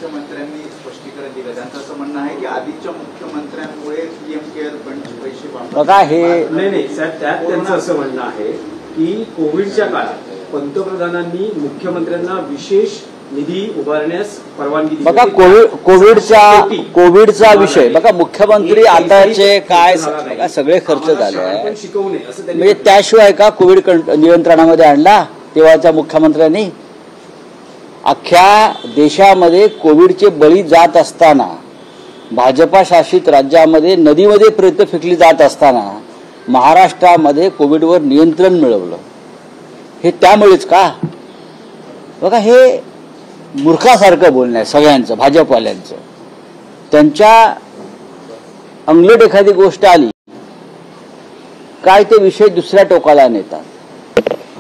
राज्याच्या मंत्र्यांनी स्पष्टीकरण दिलं. त्यांचं असं म्हणणं आहे की आधीच्या मुख्यमंत्र्यांमुळे पीएम केअर फंडचे पैसे बघा हे नाही साहेब, त्यात त्यांचं असं म्हणणं आहे की कोविडच्या काळात पंतप्रधानांनी मुख्यमंत्र्यांना विशेष निधी उभारण्यास परवानगी दिली. बघा कोविडचा विषय बघा, मुख्यमंत्री आताचे काय सगळे खर्च झाले आहे म्हणजे त्याशिवाय का कोविड नियंत्रणामध्ये आणला तेव्हाच्या मुख्यमंत्र्यांनी. अख्ख्या देशामध्ये कोविडचे बळी जात असताना, भाजपा शासित राज्यामध्ये नदीमध्ये प्रेत फेकली जात असताना महाराष्ट्रामध्ये कोविडवर नियंत्रण मिळवलं. हे त्यामुळेच का? बघा हे मूर्खासारखं बोलणं आहे सगळ्यांचं, भाजपवाल्यांचं. त्यांच्या अंगलट एखादी गोष्ट आली काय ते विषय दुसऱ्या टोकाला नेतात.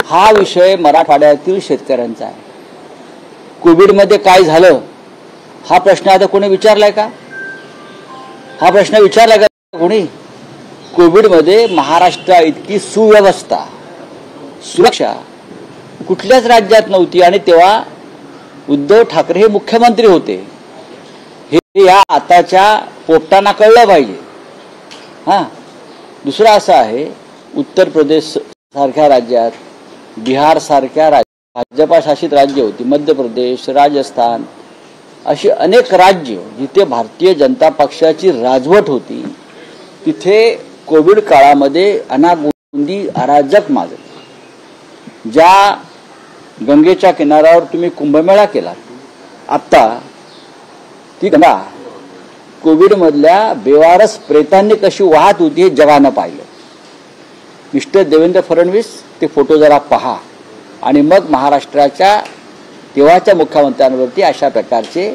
हा विषय मराठवाड्यातील शेतकऱ्यांचा आहे. कोविडमध्ये काय झालं हा प्रश्न आता कोणी विचारलाय का? हा प्रश्न विचारला का कोणी? कोविडमध्ये महाराष्ट्र इतकी सुव्यवस्था, सुरक्षा कुठल्याच राज्यात नव्हती आणि तेव्हा उद्धव ठाकरे हे मुख्यमंत्री होते. हे या आताच्या पोपटांना कळलं पाहिजे. दुसरं असं आहे, उत्तर प्रदेश सारख्या राज्यात, बिहार सारख्या भाजपा शासित राज्य होती, मध्य प्रदेश, राजस्थान, अशी अनेक राज्य जिथे भारतीय जनता पक्षाची राजवट होती तिथे कोविड काळामध्ये अनागोंदी अराजक माजली. ज्या गंगेच्या किनाऱ्यावर तुम्ही कुंभमेळा केला आत्ता, ती गंगा कोविडमधल्या बेवारस प्रेतांनी कशी वाहत होती हे जगानं पाहिलं. मिस्टर देवेंद्र फडणवीस ते फोटो जरा पहा आणि मग महाराष्ट्राच्या तेव्हाच्या मुख्यमंत्र्यांवरती अशा प्रकारचे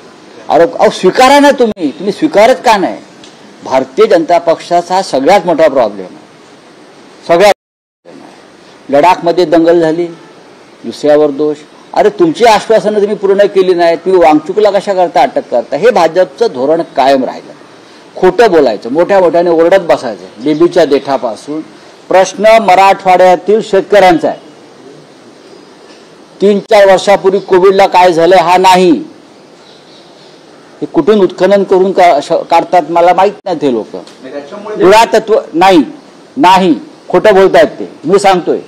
आरोप स्वीकारा ना. तुम्ही स्वीकारत का नाही? भारतीय जनता पक्षाचा हा सगळ्यात मोठा प्रॉब्लेम आहे. सगळ्यात लडाखमध्ये दंगल झाली, दुसऱ्यावर दोष. अरे तुमची आश्वासनं तुम्ही पूर्ण केली नाही, तुम्ही वांगचुकला कशा करता अटक करता? हे भाजपचं धोरण कायम राहिलं. खोटं बोलायचं, मोठ्या मोठ्याने ओरडत बसायचं बेबीच्या देठापासून. प्रश्न मराठवाड्यातील शेतकऱ्यांचा आहे. 3-4 वर्षापूर्वी कोविडला काय झालं हा नाही. हे कुठून उत्खनन करून काढतात मला माहित नाही. ते लोक तत्व नाही खोटं बोलतायत ते, मी सांगतोय.